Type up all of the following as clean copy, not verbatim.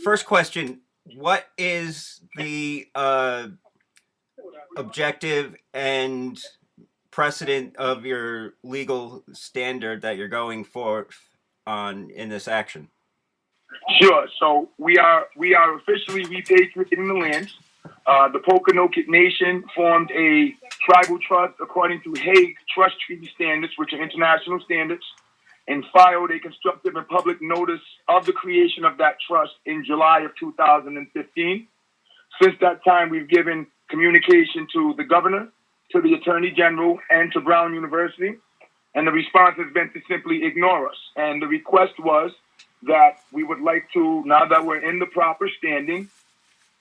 First question: what is the objective and precedent of your legal standard that you're going for on in this action? Sure. So we are officially repatriating the land. The Pokanoket Nation formed a tribal trust according to Hague Trust Treaty standards, which are international standards, and filed a constructive and public notice of the creation of that trust in July of 2015. Since that time, we've given communication to the governor, to the attorney general, and to Brown University. And the response has been to simply ignore us. And the request was that we would like to, now that we're in the proper standing,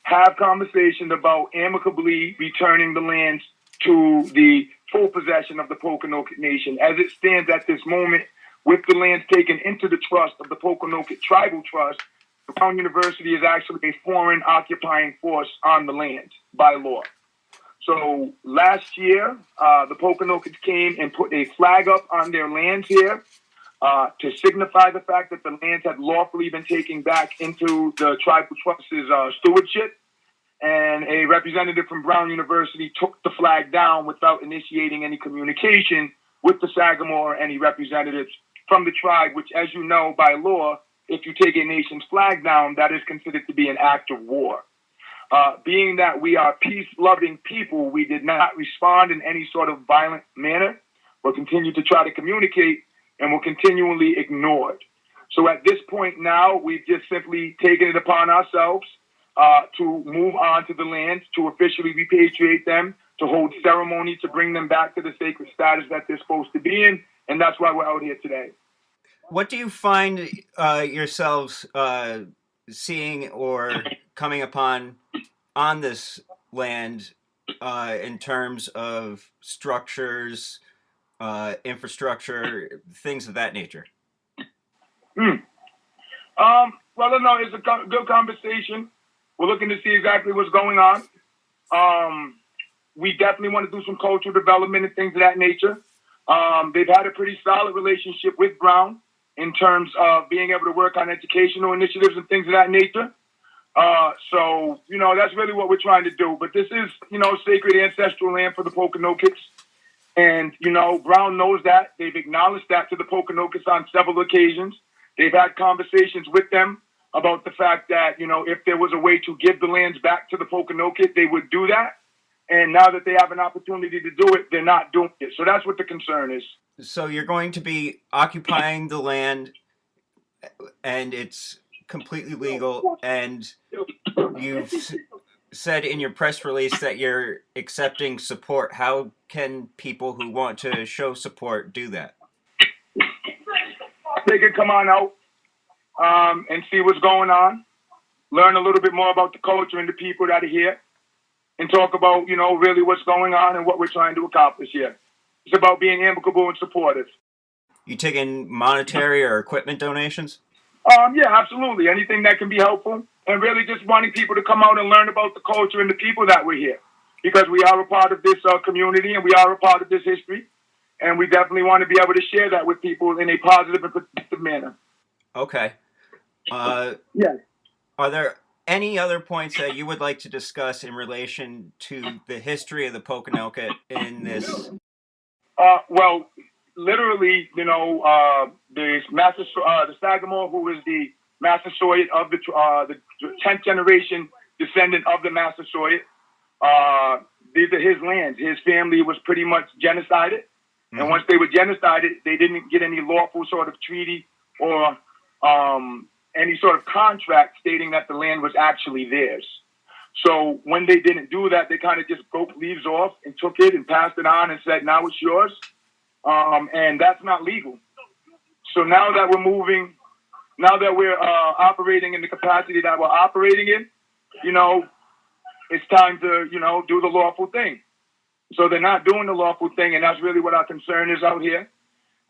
have conversations about amicably returning the lands to the full possession of the Pokanoket Nation. As it stands at this moment, with the lands taken into the trust of the Pokanoket Tribal Trust, Brown University is actually a foreign occupying force on the land by law. So last year, the Pokanokets came and put a flag up on their lands here to signify the fact that the lands had lawfully been taken back into the tribal trust's stewardship. And a representative from Brown University took the flag down without initiating any communication with the Sagamore or any representatives from the tribe, which, as you know, by law, if you take a nation's flag down, that is considered to be an act of war. Being that we are peace-loving people, we did not respond in any sort of violent manner. We'll continue to try to communicate, and we're continually ignored. So at this point now, we've just simply taken it upon ourselves to move on to the land, to officially repatriate them, to hold ceremony, to bring them back to the sacred status that they're supposed to be in, and that's why we're out here today. What do you find yourselves seeing or coming upon on this land in terms of structures, infrastructure, things of that nature? Well, no, it's a good conversation. We're looking to see exactly what's going on. We definitely want to do some cultural development and things of that nature. They've had a pretty solid relationship with Brown in terms of being able to work on educational initiatives and things of that nature. So, that's really what we're trying to do. But this is, sacred ancestral land for the Pokanokets. And, Brown knows that. They've acknowledged that to the Pokanokets on several occasions. They've had conversations with them about the fact that, if there was a way to give the lands back to the Pokanoket, they would do that. And now that they have an opportunity to do it, they're not doing it. So that's what the concern is. So you're going to be occupying the land, and it's completely legal, and you've said in your press release that you're accepting support. How can people who want to show support do that? They can come on out and see what's going on, learn a little bit more about the culture and the people that are here, and talk about, really what's going on and what we're trying to accomplish here. It's about being amicable and supportive. You taking monetary or equipment donations? Yeah, absolutely. Anything that can be helpful, and really just wanting people to come out and learn about the culture and the people that we're here, because we are a part of this community and we are a part of this history, and we definitely want to be able to share that with people in a positive and productive manner. Okay. Yes. Are there any other points that you would like to discuss in relation to the history of the Pokanoket in this? Well, literally, the Sagamore, who is the Massasoit of the 10th generation descendant of the Massasoit, these are his lands. His family was pretty much genocided. Mm-hmm. And once they were genocided, they didn't get any lawful sort of treaty or any sort of contract stating that the land was actually theirs. So when they didn't do that, they kind of just broke leaves off and took it and passed it on and said, now it's yours. And that's not legal. So now that we're operating in the capacity that we're operating in, it's time to, do the lawful thing. So they're not doing the lawful thing, and that's really what our concern is out here.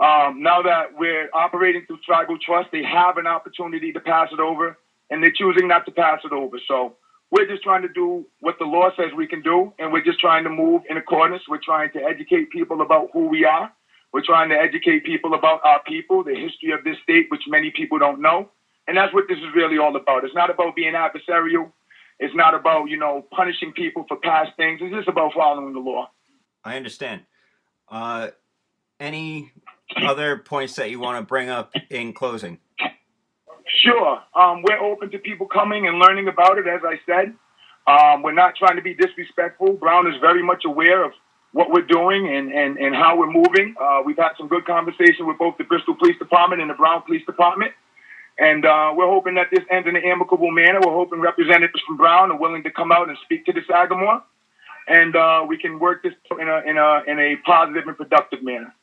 Now that we're operating through tribal trust, they have an opportunity to pass it over, and they're choosing not to pass it over. So we're just trying to do what the law says we can do, and we're just trying to move in accordance. We're trying to educate people about who we are. We're trying to educate people about our people, the history of this state, which many people don't know. And that's what this is really all about. It's not about being adversarial. It's not about, punishing people for past things. It's just about following the law. I understand. Any other points that you want to bring up in closing? Sure. We're open to people coming and learning about it, as I said. We're not trying to be disrespectful. Brown is very much aware of what we're doing and how we're moving. We've had some good conversation with both the Bristol Police Department and the Brown Police Department. And we're hoping that this ends in an amicable manner. We're hoping representatives from Brown are willing to come out and speak to the Sagamore. And we can work this in a positive and productive manner.